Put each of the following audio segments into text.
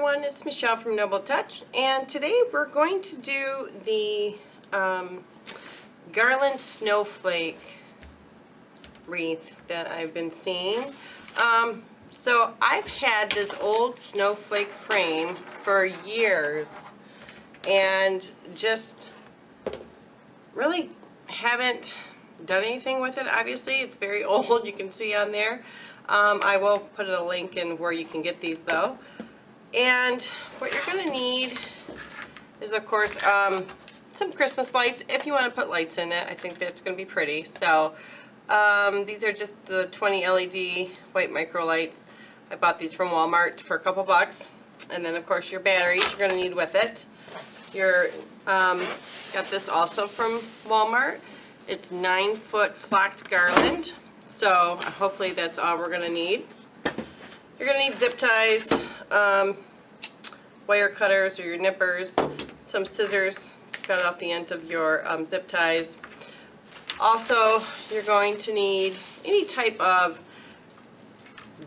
everyone, it's Michelle from Noble Touch, and today we're going to do the Garland Snowflake Wreath that I've been seeing. So I've had this old snowflake frame for years and just really haven't done anything with it. Obviously it's very old, you can see on there. I will put a link in where you can get these though. And what you're going to need is, of course, some Christmas lights if you want to put lights in it. I think that's going to be pretty. So these are just the 20 LED white micro lights. I bought these from Walmart for a couple bucks. And then, of course, your batteries you're going to need with it. You're got this also from Walmart. It's 9-foot flocked garland. So hopefully that's all we're going to need. You're going to need zip ties, wire cutters or your nippers, some scissors to cut off the ends of your zip ties. Also, you're going to need any type of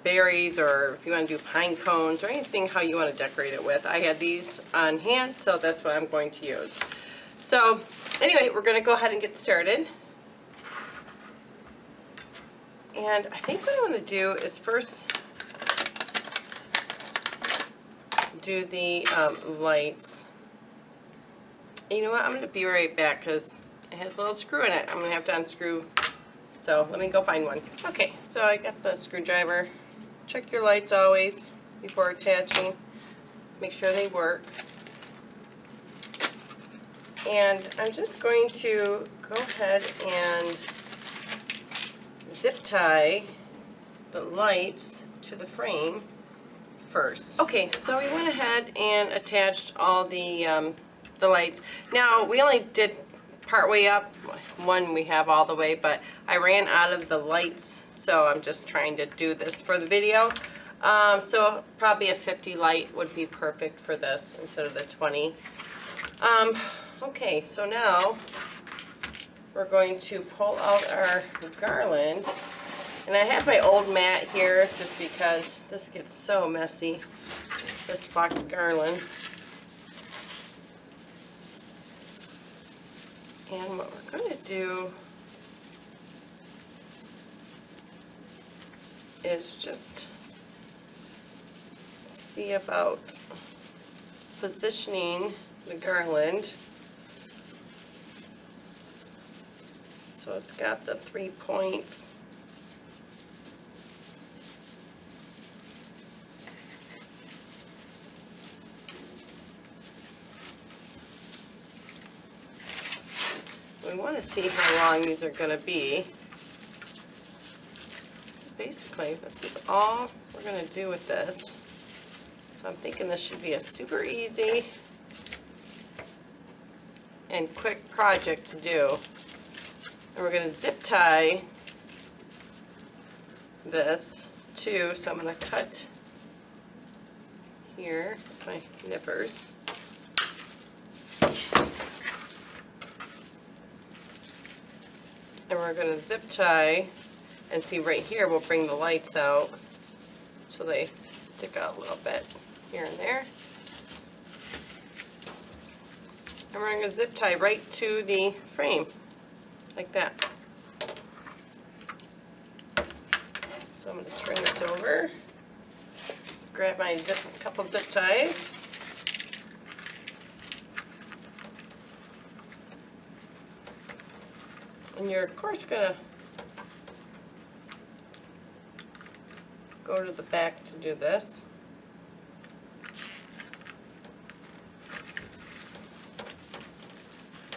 berries, or if you want to do pine cones or anything how you want to decorate it with. I had these on hand, so that's what I'm going to use. So anyway, we're going to go ahead and get started. And I think what I want to do is first do the lights. And you know what? I'm going to be right back because it has a little screw in it. I'm going to have to unscrew. So let me go find one. Okay, so I got the screwdriver. Check your lights always before attaching. Make sure they work. And I'm just going to go ahead and zip tie the lights to the frame first. Okay, so we went ahead and attached all the lights. Now we only did part way up. One we have all the way, but I ran out of the lights, so I'm just trying to do this for the video. So probably a 50 light would be perfect for this instead of the 20. Okay, so now we're going to pull out our garland. And I have my old mat here just because this gets so messy, this flocked garland. And what we're going to do is just see about positioning the garland. So it's got the 3 points. We want to see how long these are going to be. Basically, this is all we're going to do with this. So I'm thinking this should be a super easy and quick project to do. And we're going to zip tie this too. So I'm going to cut here with my nippers. And we're going to zip tie, and see right here we'll bring the lights out so they stick out a little bit here and there. And we're going to zip tie right to the frame, like that. So I'm going to turn this over, grab my couple zip ties. And you're, of course, going to go to the back to do this.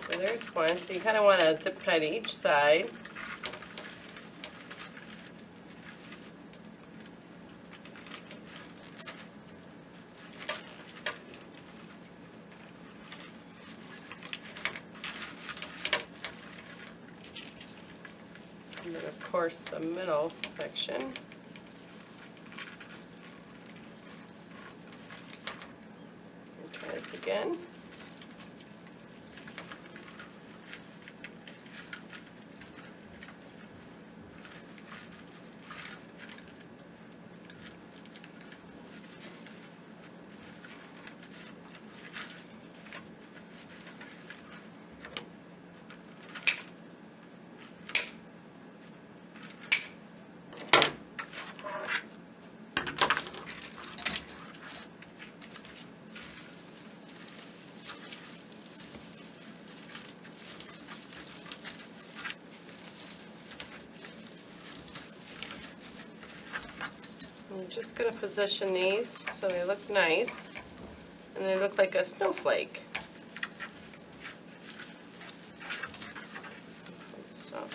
So there's one. So you kind of want to zip tie to each side. And then, of course, the middle section. And try this again. just going to position these so they look nice and they look like a snowflake. So.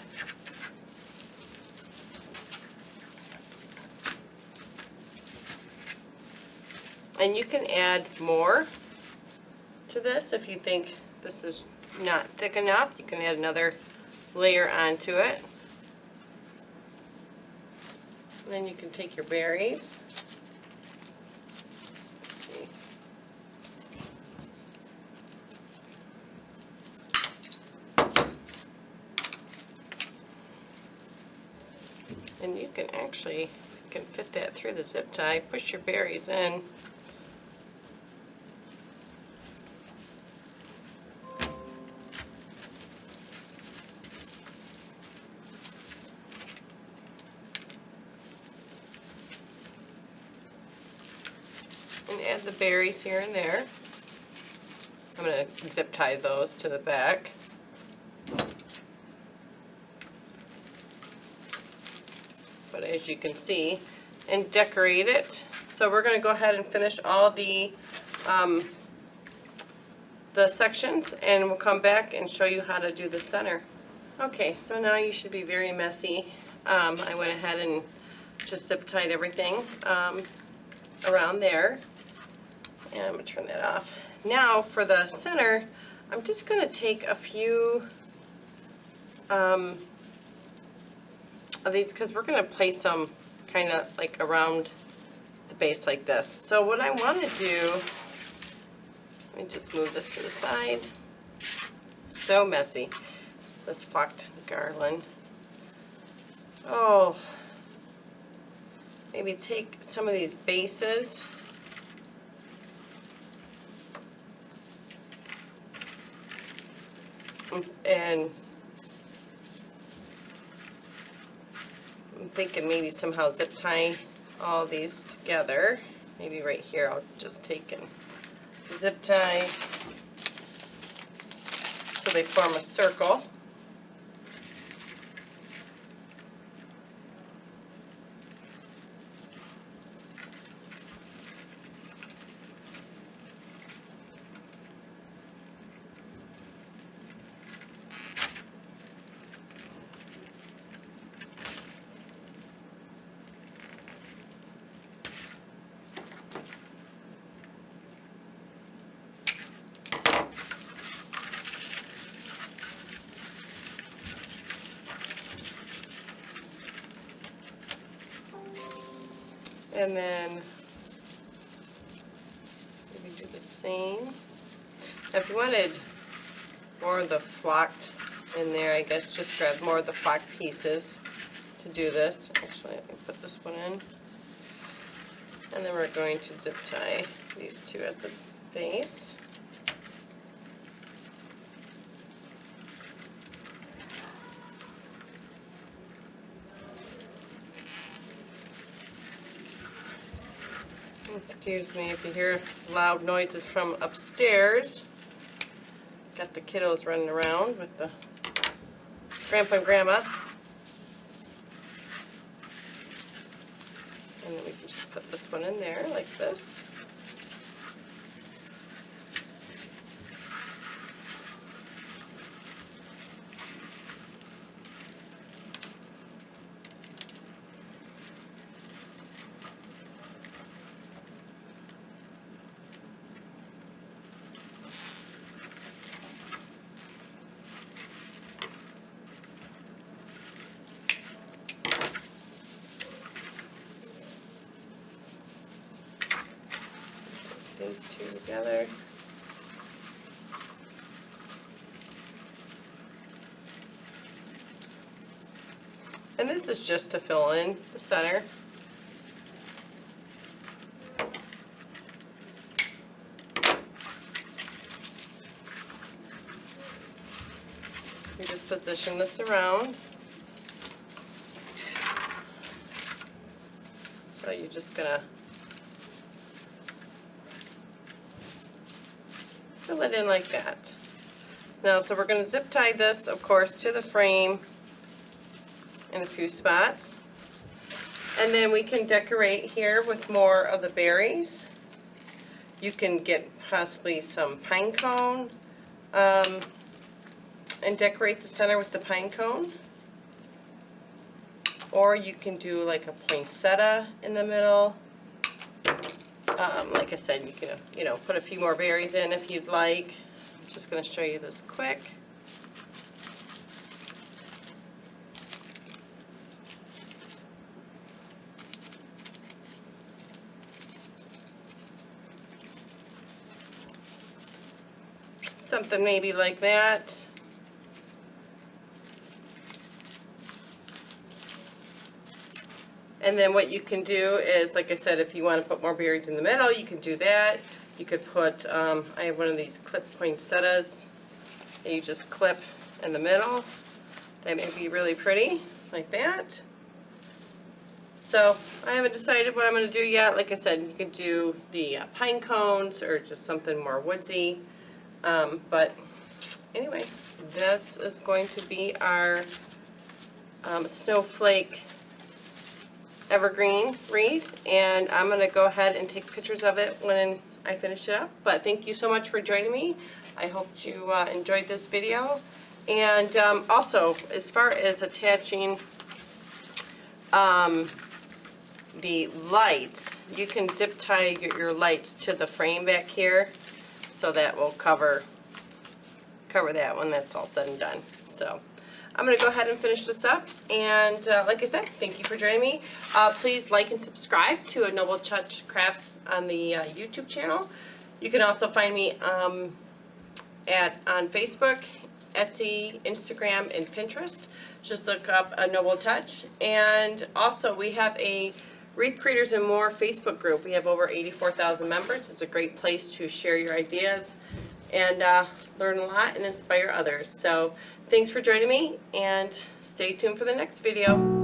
And you can add more to this if you think this is not thick enough. You can add another layer onto it. And then you can take your berries. Let's see. And you can actually, you can fit that through the zip tie, push your berries in. And add the berries here and there. I'm going to zip tie those to the back. But as you can see, and decorate it. So we're going to go ahead and finish all the sections, and we'll come back and show you how to do the center. Okay, so now you should be very messy. I went ahead and just zip tied everything around there. And I'm going to turn that off. Now for the center, I'm just going to take a few of these because we're going to place them kind of like around the base like this. So what I want to do, let me just move this to the side. So messy, this flocked garland. Oh, maybe take some of these bases. And I'm thinking maybe somehow zip tie all these together. Maybe right here I'll just take and zip tie so they form a circle. And then maybe do the same. Now if you wanted more of the flocked in there, I guess just grab more of the flocked pieces to do this. Actually, let me put this one in. And then we're going to zip tie these two at the base. Excuse me if you hear loud noises from upstairs. Got the kiddos running around with the grandpa and grandma. And then we can just put this one in there like this. These two together. And this is just to fill in the center. You just position this around. So you're just gonna fill it in like that. Now, so we're going to zip tie this, of course, to the frame in a few spots. And then we can decorate here with more of the berries. You can get possibly some pine cone and decorate the center with the pine cone. Or you can do like a poinsettia in the middle. Like I said, you can, put a few more berries in if you'd like. I'm just going to show you this quick. Something maybe like that. And then what you can do is, like I said, if you want to put more berries in the middle, you can do that. You could put, I have one of these clip poinsettias that you just clip in the middle. That may be really pretty, like that. So I haven't decided what I'm going to do yet. Like I said, you can do the pine cones or just something more woodsy. But anyway, this is going to be our snowflake evergreen wreath, and I'm going to go ahead and take pictures of it when I finish it up. But thank you so much for joining me. I hope you enjoyed this video. And also, as far as attaching the lights, you can zip tie your lights to the frame back here, so that will cover that when that's all said and done. So I'm going to go ahead and finish this up, and like I said, thank you for joining me. Please like and subscribe to A Noble Touch Crafts on the YouTube channel. You can also find me on Facebook, Etsy, Instagram, and Pinterest. Just look up A Noble Touch. And also we have a Wreath Creators and More Facebook group. We have over 84,000 members. It's a great place to share your ideas and learn a lot and inspire others. So thanks for joining me, and stay tuned for the next video.